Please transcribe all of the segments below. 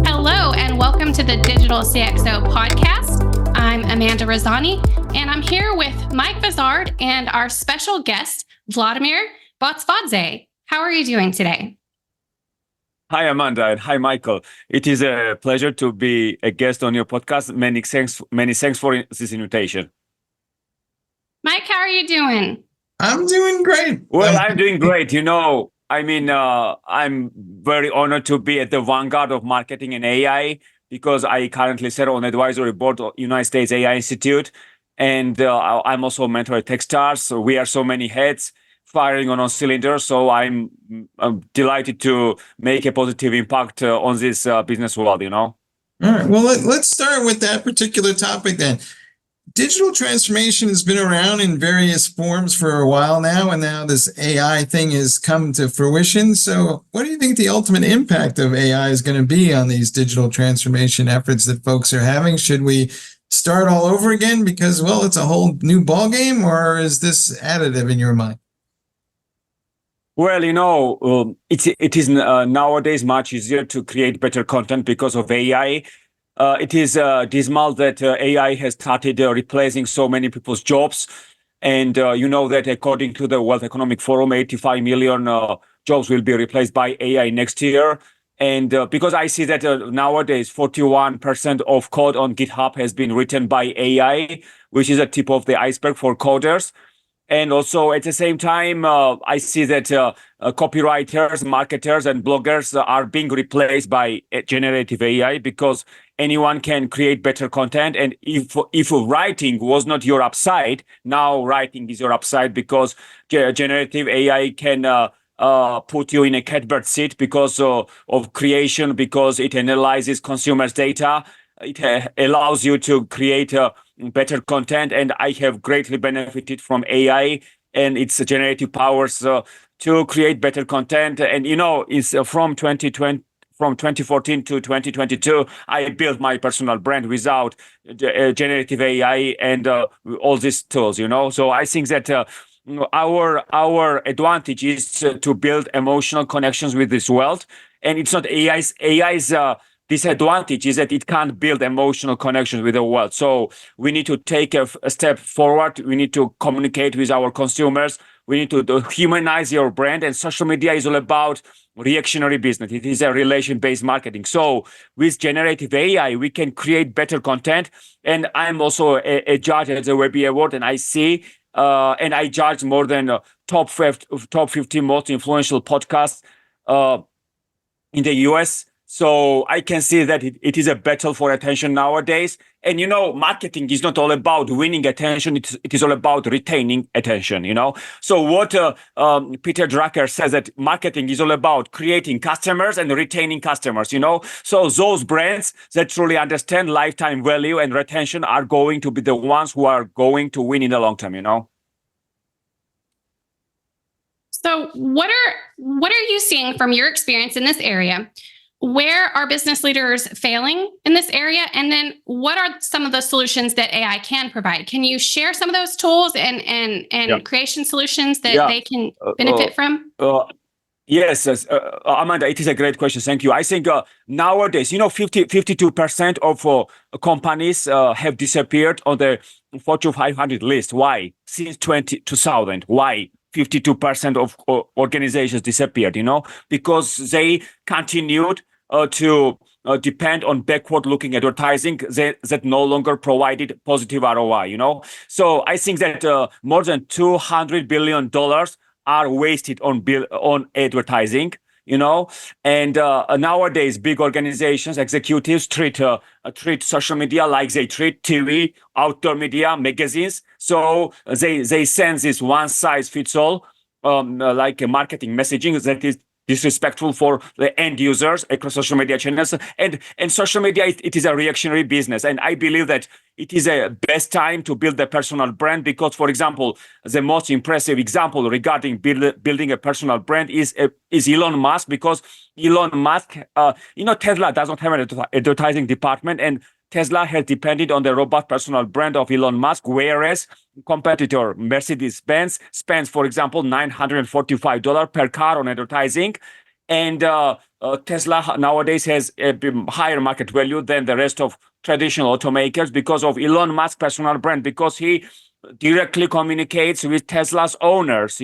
Hello, and welcome to the Digital CxO podcast. I'm Amanda Rosani, and I'm here with Mike Vizard and our special guest, Vladimer Botsvadze. How are you doing today? Hi, Amanda, and hi, Michael. It is a pleasure to be a guest on your podcast. Many thanks for this invitation. Mike, how are you doing? I'm doing great. Well, I'm doing great. I'm very honored to be at the vanguard of marketing and AI because I currently serve on advisory board of United States AI Institute, and I'm also a mentor at Techstars. So we are so many heads firing on all cylinders. So I'm delighted to make a positive impact on this business world. All right. Well, let's start with that particular topic then. Digital transformation has been around in various forms for a while now, and now this AI thing has come to fruition. So what do you think the ultimate impact of AI is going to be on these digital transformation efforts that folks are having? Should we start all over again because, well, it's a whole new ballgame, or is this additive in your mind? Well, it is nowadays much easier to create better content because of AI. It is dismal that AI has started replacing so many people's jobs. And that according to the World Economic Forum, 85 million jobs will be replaced by AI next year. And because I see that nowadays 41% of code on GitHub has been written by AI, which is a tip of the iceberg for coders. And also at the same time, I see that copywriters, marketers, and bloggers are being replaced by generative AI because anyone can create better content. And if writing was not your upside, now writing is your upside because generative AI can put you in a catbird seat because of creation, because it analyzes consumers' data. It allows you to create better content, and I have greatly benefited from AI and its generative powers to create better content. And it's from 2014 to 2022, I built my personal brand without generative AI and all these tools. So I think that our advantage is to build emotional connections with this world, and it's not AI's disadvantage is that it can't build emotional connections with the world. So we need to take a step forward. We need to communicate with our consumers. We need to humanize your brand. And social media is all about reactionary business. It is a relation-based marketing. So with generative AI, we can create better content. And I'm also a judge at the Webby Award, and I see and I judge more than top 50 most influential podcasts in the US. So I can see that it is a battle for attention nowadays. And, marketing is not all about winning attention. It is all about retaining attention, So what Peter Drucker says that marketing is all about creating customers and retaining customers, So those brands that truly understand lifetime value and retention are going to be the ones who are going to win in the long term, So what are you seeing from your experience in this area? Where are business leaders failing in this area? And then what are some of the solutions that AI can provide? Can you share some of those tools and creation solutions that they can benefit from? Yes, Amanda, it is a great question. Thank you. I think nowadays, 52% of companies have disappeared on the Fortune 500 list. Why? Since 2000. Why? 52% of organizations disappeared, because they continued to depend on backward-looking advertising that no longer provided positive ROI, So I think that more than $200 billion are wasted on advertising, and nowadays big organizations, executives treat social media like they treat TV, outdoor media, magazines. So they send this one size fits all, like a marketing messaging that is disrespectful for the end users across social media channels. And social media, it is a reactionary business. And I believe that it is a best time to build a personal brand because, for example, the most impressive example regarding building a personal brand is Elon Musk, because Elon Musk, Tesla does not have an advertising department, and Tesla has depended on the robust personal brand of Elon Musk, whereas competitor Mercedes-Benz spends, for example, $945 per car on advertising. And Tesla nowadays has a higher market value than the rest of traditional automakers because of Elon Musk's personal brand, because he directly communicates with Tesla's owners.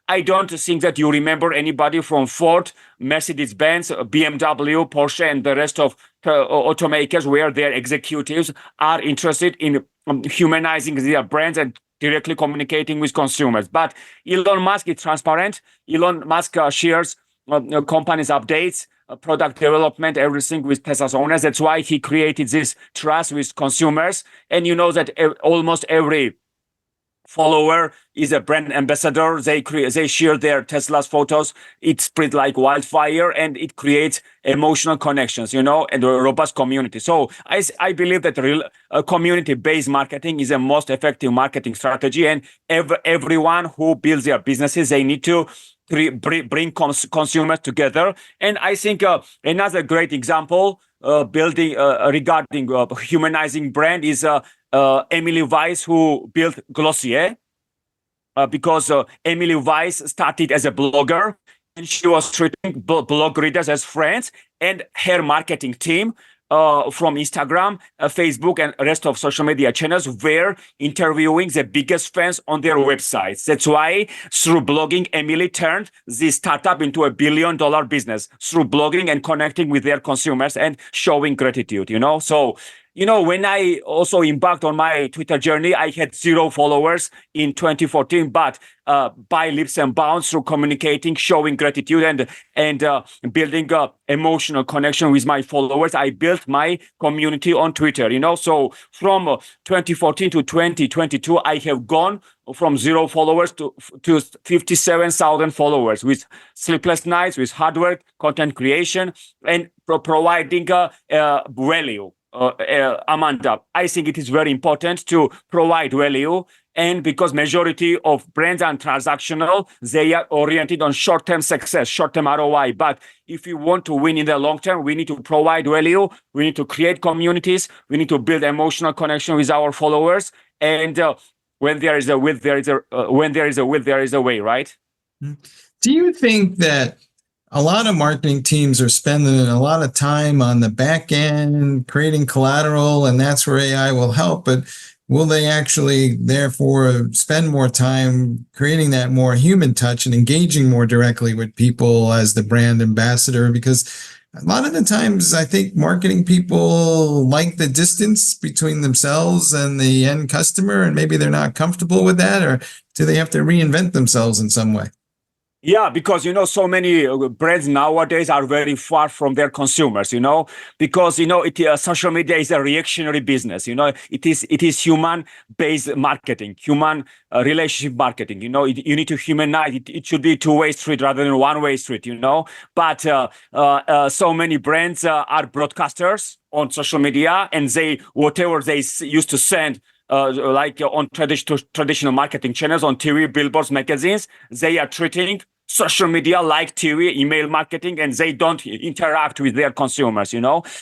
I don't think that you remember anybody from Ford, Mercedes-Benz, BMW, Porsche, and the rest of automakers where their executives are interested in humanizing their brands and directly communicating with consumers. But Elon Musk is transparent. Elon Musk shares company's updates, product development, everything with Tesla's owners. That's why he created this trust with consumers. And you know that almost every follower is a brand ambassador. They share their Tesla's photos. It spreads like wildfire, and it creates emotional connections, and a robust community. So I believe that community-based marketing is the most effective marketing strategy, and everyone who builds their businesses, they need to bring consumers together. And I think another great example building regarding humanizing brand is Emily Weiss, who built Glossier, because Emily Weiss started as a blogger, and she was treating blog readers as friends, and her marketing team from Instagram, Facebook, and rest of social media channels were interviewing the biggest fans on their websites. That's why through blogging, Emily turned this startup into $1 billion business through blogging and connecting with their consumers and showing gratitude, So, when I also embarked on my Twitter journey, I had 0 followers in 2014, but by leaps and bounds through communicating, showing gratitude, and building emotional connection with my followers, I built my community on Twitter, So from 2014 to 2022, I have gone from 0 followers to 57,000 followers with sleepless nights, with hard work, content creation, and providing value. Amanda, I think it is very important to provide value, and because majority of brands are transactional, they are oriented on short-term success, short-term ROI. But if you want to win in the long term, we need to provide value. We need to create communities. We need to build emotional connection with our followers. And when there is a will, there is a when there is a will, there is a way, right? Do you think that a lot of marketing teams are spending a lot of time on the back end, creating collateral, and that's where AI will help? But will they actually, therefore, spend more time creating that more human touch and engaging more directly with people as the brand ambassador? Because a lot of the times, I think marketing people like the distance between themselves and the end customer, and maybe they're not comfortable with that, or do they have to reinvent themselves in some way? Yeah, because, so many brands nowadays are very far from their consumers, because, social media is a reactionary business, it is human-based marketing, human relationship marketing, you need to humanize it. It should be two-way street rather than one-way street, but so many brands are broadcasters on social media, and whatever they used to send like on traditional marketing channels, on TV, billboards, magazines, they are treating social media like TV, email marketing, and they don't interact with their consumers,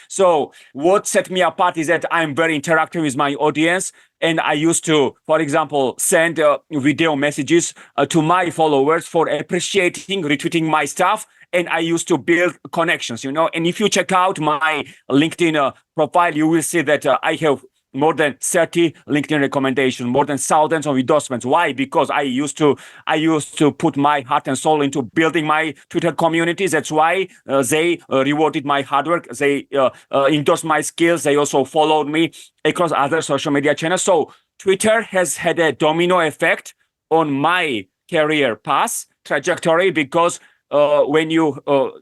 So what set me apart is that I'm very interactive with my audience. And I used to, for example, send video messages to my followers for appreciating, retweeting my stuff. And I used to build connections, And if you check out my LinkedIn profile, you will see that I have more than 30 LinkedIn recommendations, more than thousands of endorsements. Why? Because I used to put my heart and soul into building my Twitter communities. That's why they rewarded my hard work. They endorsed my skills. They also followed me across other social media channels. So Twitter has had a domino effect on my career path trajectory, because when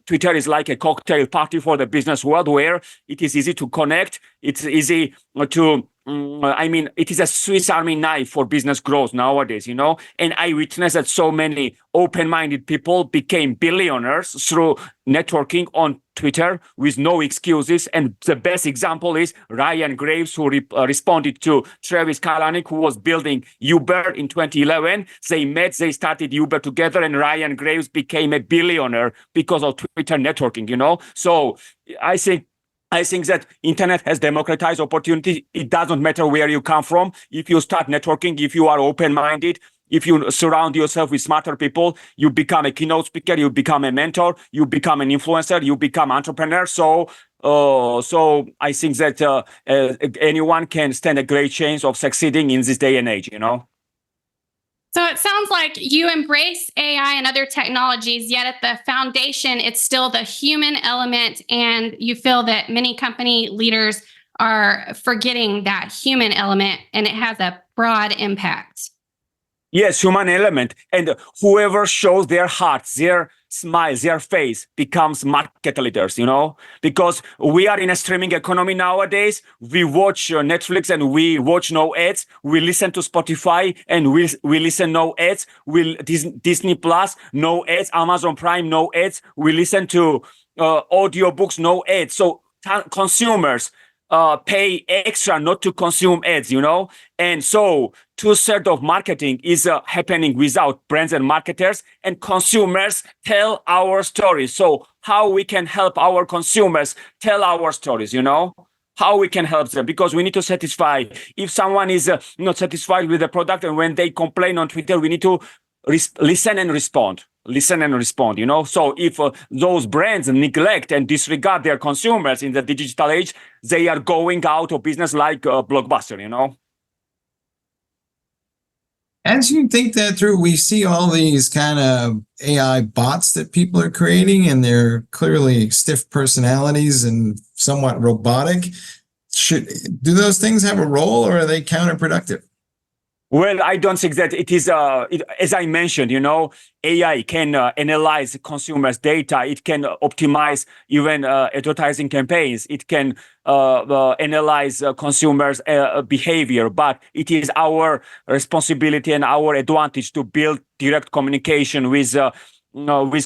Twitter is like a cocktail party for the business world, where it is easy to connect. It's easy to, it is a Swiss Army knife for business growth nowadays, And I witnessed that so many open-minded people became billionaires through networking on Twitter with no excuses. And the best example is Ryan Graves, who responded to Travis Kalanick, who was building Uber in 2011. They started Uber together, and Ryan Graves became a billionaire because of Twitter networking, So I think I think that internet has democratized opportunity. It doesn't matter where you come from. If you start networking, if you are open-minded, if you surround yourself with smarter people, you become a keynote speaker, you become a mentor, you become an influencer, you become entrepreneur. So I think that anyone can stand a great chance of succeeding in this day and age, you know? So it sounds like you embrace AI and other technologies, yet at the foundation, it's still the human element. And you feel that many company leaders are forgetting that human element, and it has a broad impact. Yes, human element. And whoever shows their hearts, their smile, their face becomes market leaders, you know, because we are in a streaming economy nowadays. We watch Netflix and we watch no ads. We listen to Spotify and we listen no ads. Disney Plus, no ads. Amazon Prime, no ads. We listen to audiobooks, no ads. So consumers pay extra not to consume ads, you know? And so 2/3 of marketing is happening without brands and marketers, and consumers tell our stories. So how we can help our consumers tell our stories, you know? How we can help them, because we need to satisfy. If someone is not satisfied with the product and when they complain on Twitter, we need to listen and respond. Listen and respond, you know? So if those brands neglect and disregard their consumers in the digital age, they are going out of business like Blockbuster, you know? As you think that through, we see all these kind of AI bots that people are creating, and they're clearly stiff personalities and somewhat robotic. Do those things have a role, or are they counterproductive? Well, I don't think that it is, as I mentioned, you know, AI can analyze consumers' data. It can optimize even advertising campaigns. It can analyze consumers' behavior, but it is our responsibility and our advantage to build direct communication with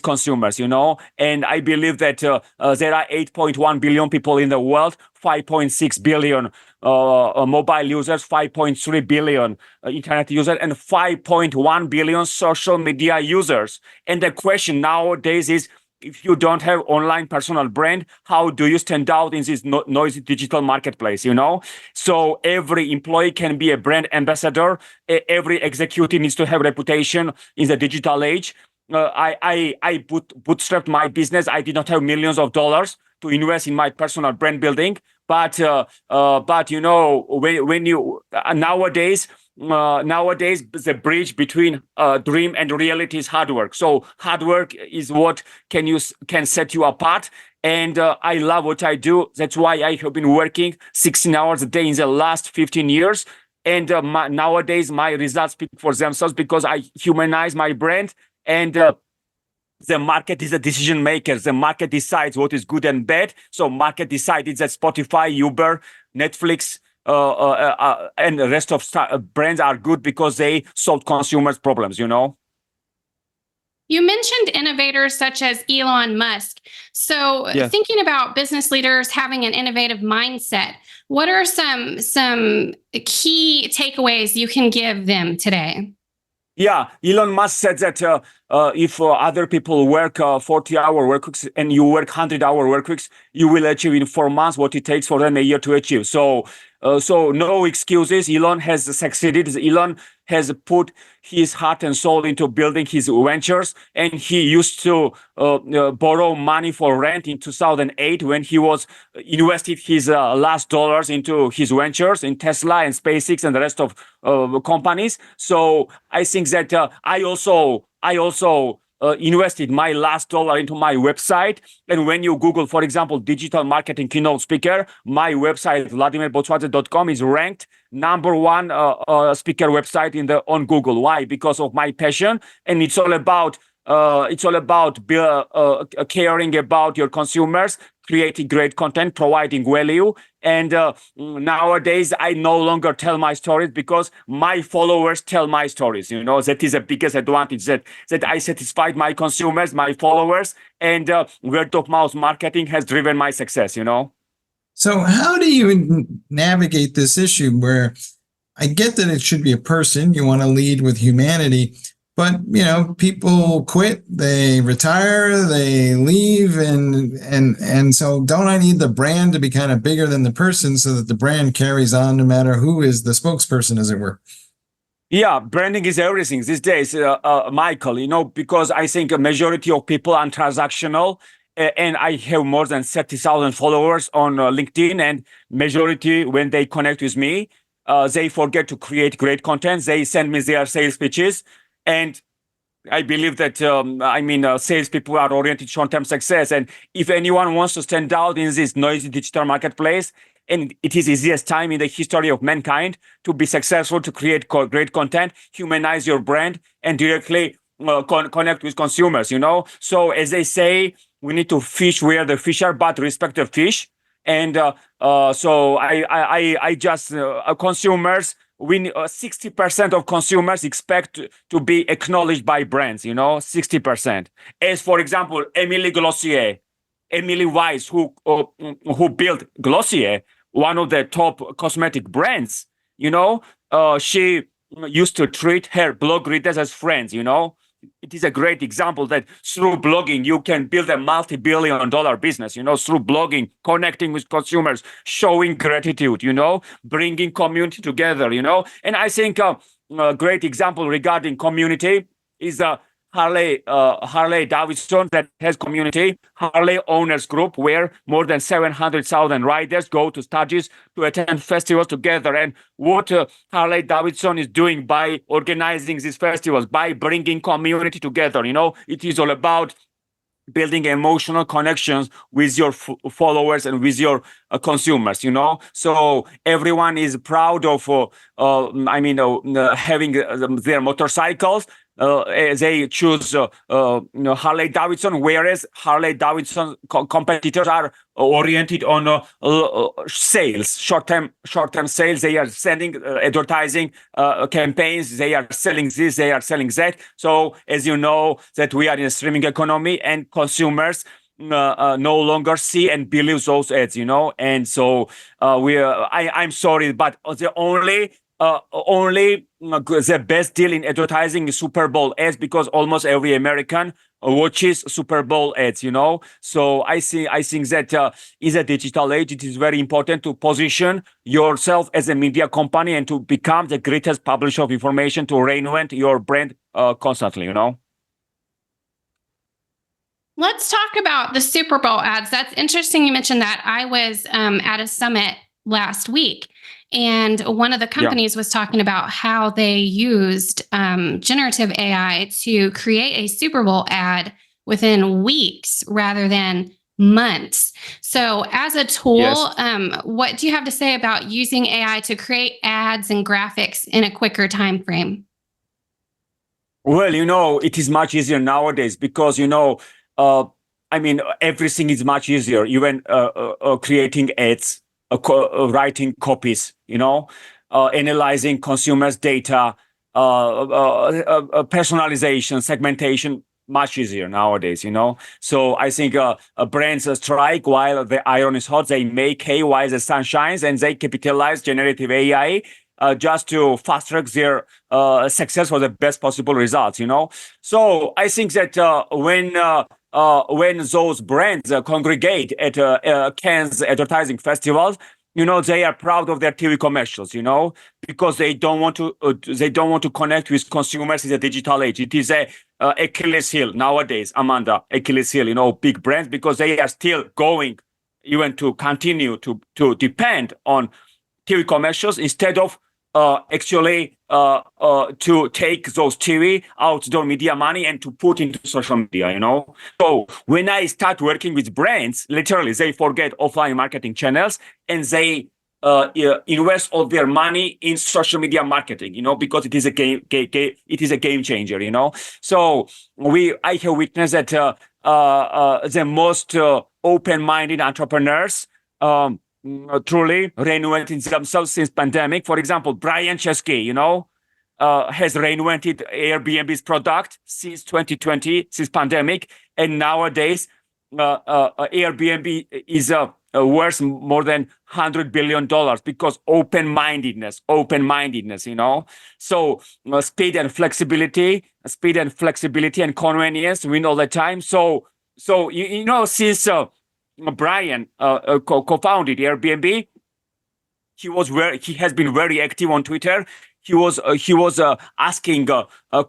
consumers, you know. And I believe that there are 8.1 billion people in the world, 5.6 billion mobile users, 5.3 billion internet users, and 5.1 billion social media users. And the question nowadays is, if you don't have online personal brand, how do you stand out in this noisy digital marketplace, you know? So every employee can be a brand ambassador. Every executive needs to have reputation in the digital age. I bootstrapped my business. I did not have millions of dollars to invest in my personal brand building. But you know, when you nowadays the bridge between dream and reality is hard work. So hard work is what can set you apart. And I love what I do. That's why I have been working 16 hours a day in the last 15 years. And nowadays my results speak for themselves, because I humanize my brand. And the market is a decision maker. The market decides what is good and bad. So market decided that Spotify, Uber, Netflix, and the rest of brands are good because they solve consumers' problems, you know? You mentioned innovators such as Elon Musk. So Yes. Thinking about business leaders having an innovative mindset, what are some key takeaways you can give them today? Yeah, Elon Musk said that if other people work 40-hour work weeks and you work 100-hour work weeks, you will achieve in 4 months what it takes for them a year to achieve. So no excuses. Elon has succeeded. Elon has put his heart and soul into building his ventures, and he used to borrow money for rent in 2008 when he was invested his last dollars into his ventures in Tesla and SpaceX and the rest of companies. So I think that I also invested my last dollar into my website. And when you Google, for example, digital marketing keynote speaker, my website, VladimerBotsvadze.com, is ranked #1 speaker website on Google. Why? Because of my passion. And it's all about caring about your consumers, creating great content, providing value. And nowadays, I no longer tell my stories because my followers tell my stories. You know, that is the biggest advantage, that I satisfied my consumers, my followers, and word of mouth marketing has driven my success, you know? So how do you navigate this issue where I get that it should be a person, you want to lead with humanity, But people quit, they retire, they leave, and so don't I need the brand to be kind of bigger than the person so that the brand carries on no matter who is the spokesperson, as it were? Yeah, branding is everything these days, Michael, because I think a majority of people are transactional. And I have more than 30,000 followers on LinkedIn, and majority, when they connect with me, they forget to create great content. They send me their sales pitches. And I believe that, salespeople are oriented short-term success. And if anyone wants to stand out in this noisy digital marketplace, and it is the easiest time in the history of mankind to be successful, to create great content, humanize your brand, and directly connect with consumers. So as they say, we need to fish where the fish are, but respect the fish. And so I just consumers. 60% of consumers expect to be acknowledged by brands. 60%. As for example, Emily Weiss, who built Glossier, one of the top cosmetic brands. She used to treat her blog readers as friends. It is a great example that through blogging, you can build a multi-billion-dollar business, through blogging, connecting with consumers, showing gratitude, bringing community together, And I think a great example regarding community is Harley Davidson, that has community, Harley Owners Group, where more than 700,000 riders go to Sturgis to attend festivals together. And what Harley Davidson is doing by organizing these festivals, by bringing community together, it is all about building emotional connections with your followers and with your consumers. So everyone is proud of having their motorcycles. They choose Harley Davidson, whereas Harley Davidson competitors are oriented on sales, short-term sales. They are sending advertising campaigns. They are selling this, they are selling that. So as you know, that we are in a streaming economy, and consumers no longer see and believe those ads. And so I'm sorry, but the only the best deal in advertising is Super Bowl ads, because almost every American watches Super Bowl ads. So I think that is a digital age. It is very important to position yourself as a media company and to become the greatest publisher of information, to reinvent your brand constantly. Let's talk about the Super Bowl ads. That's interesting you mentioned that. I was at a summit last week, and one of the companies was talking about how they used generative AI to create a Super Bowl ad within weeks rather than months. So as a tool, what do you have to say about using AI to create ads and graphics in a quicker time frame? Well, it is much easier nowadays because, everything is much easier, even creating ads, writing copies, analyzing consumers' data, personalization, segmentation, much easier nowadays, So I think brands strike while the iron is hot. They make hay while the sun shines, and they capitalize generative AI just to fast track their success for the best possible results, So I think that when those brands congregate at Cannes advertising festivals, they are proud of their TV commercials, because they don't want to connect with consumers in the digital age. It is a Achilles heel nowadays, Amanda, Achilles heel, big brands, because they are still going even to continue to depend on TV commercials instead of actually to take those TV outdoor media money and to put into social media, So when I start working with brands, literally they forget offline marketing channels and they invest all their money in social media marketing, because it is a game changer, So I have witnessed that the most open-minded entrepreneurs truly reinvented themselves since pandemic. For example, Brian Chesky, has reinvented Airbnb's product since 2020, since pandemic, and nowadays Airbnb is worth more than $100 billion because open-mindedness, So speed and flexibility and convenience win all the time. So since Brian co-founded Airbnb, he has been very active on Twitter. He was asking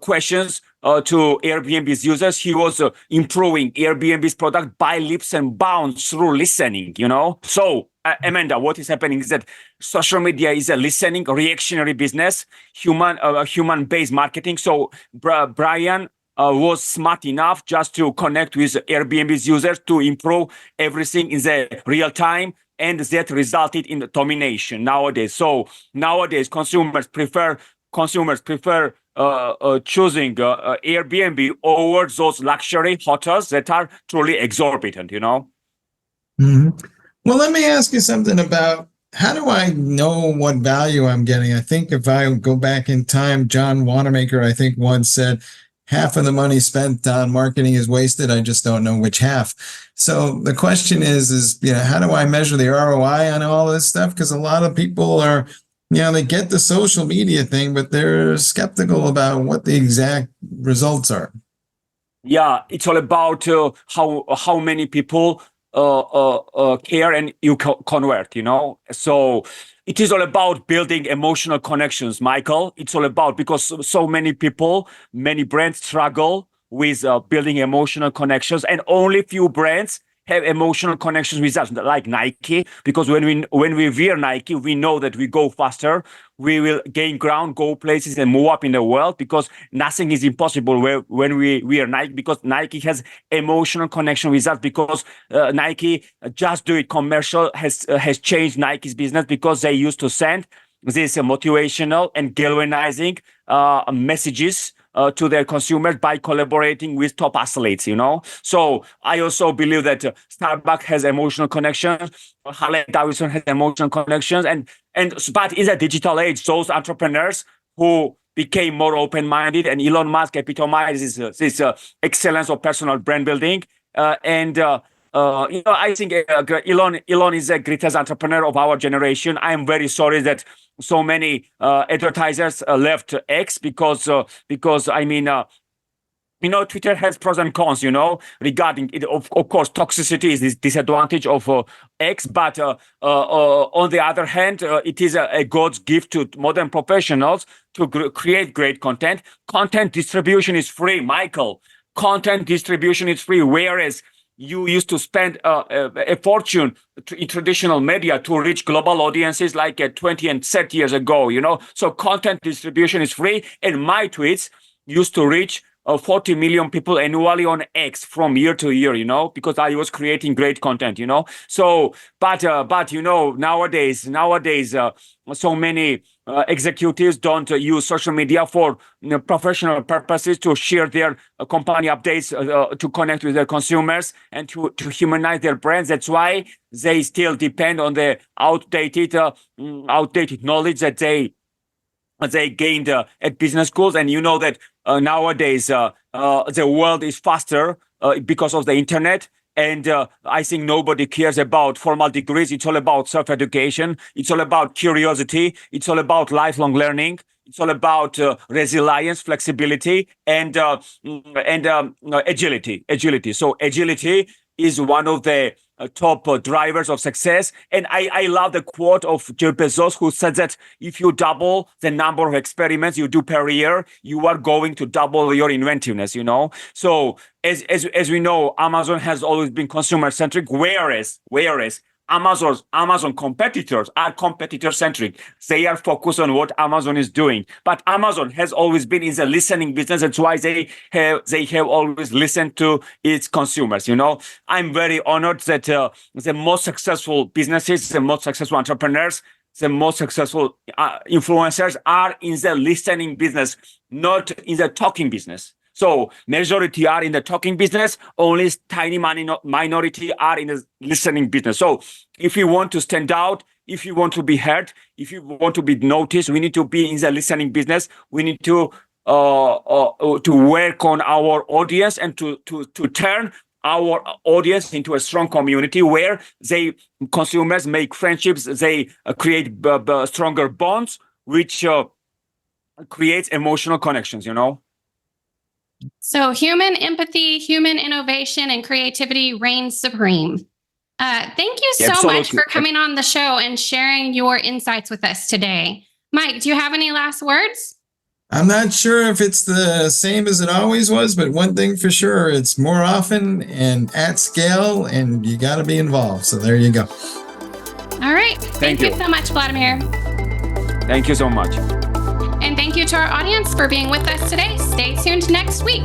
questions to Airbnb's users. He was improving Airbnb's product by leaps and bounds through listening. So Amanda, what is happening is that social media is a listening, reactionary business, human-based marketing. So Brian was smart enough just to connect with Airbnb's users to improve everything in the real time. And that resulted in the domination nowadays. So nowadays, consumers prefer choosing Airbnb over those luxury hotels that are truly exorbitant. Mm-hmm. Well, let me ask you something about how do I know what value I'm getting? I think if I go back in time, John Wanamaker, I think once said, half of the money spent on marketing is wasted. I just don't know which half. So the question is, how do I measure the ROI on all this stuff? Because a lot of people are, they get the social media thing, but they're skeptical about what the exact results are. Yeah, it's all about how many people care and you convert, So it is all about building emotional connections, Michael. It's all about because so many people, many brands struggle with building emotional connections, and only few brands have emotional connections with us, like Nike, because when we wear Nike, we know that we go faster, we will gain ground, go places, and move up in the world, because nothing is impossible when we wear Nike, because Nike has emotional connection with us, because Nike Just Do It commercial has changed Nike's business, because they used to send these motivational and galvanizing messages to their consumers by collaborating with top athletes, So I also believe that Starbucks has emotional connections, Harley Davidson has emotional connections, but in the digital age, those entrepreneurs who became more open-minded, and Elon Musk epitomizes this excellence of personal brand building, I think Elon is the greatest entrepreneur of our generation. I am very sorry that so many advertisers left X because Twitter has pros and cons, regarding it. Of course, toxicity is this disadvantage of X, but on the other hand, it is a God's gift to modern professionals to create great content. Content distribution is free, Michael. Content distribution is free, whereas you used to spend a fortune in traditional media to reach global audiences like 20 and 30 years ago, So content distribution is free, and my tweets used to reach 40 million people annually on X from year to year, because I was creating great content, So, but nowadays, so many executives don't use social media for professional purposes, to share their company updates, to connect with their consumers, and to humanize their brands. That's why they still depend on the outdated knowledge that they gained at business schools. And that nowadays the world is faster because of the internet. And I think nobody cares about formal degrees. It's all about self-education. It's all about curiosity. It's all about lifelong learning. It's all about resilience, flexibility, and agility. So agility is one of the top drivers of success. And I love the quote of Jeff Bezos, who said that if you double the number of experiments you do per year, you are going to double your inventiveness, So as we know, Amazon has always been consumer centric, whereas Amazon competitors are competitor centric. They are focused on what Amazon is doing. But Amazon has always been in the listening business. That's why they have always listened to its consumers. I'm very honored that the most successful businesses, the most successful entrepreneurs, the most successful influencers are in the listening business, not in the talking business. So majority are in the talking business, only tiny minority are in the listening business. So if you want to stand out, if you want to be heard, if you want to be noticed, we need to be in the listening business. We need to work on our audience and to turn our audience into a strong community where consumers make friendships, they create stronger bonds, which creates emotional connections, So human empathy, human innovation, and creativity reigns supreme. Thank you so much Absolutely. for coming on the show and sharing your insights with us today. Mike, do you have any last words? I'm not sure if it's the same as it always was, but one thing for sure, it's more often and at scale, and you got to be involved. So there you go. All right. Thank you so much, Vladimir. Thank you so much. And thank you to our audience for being with us today. Stay tuned next week.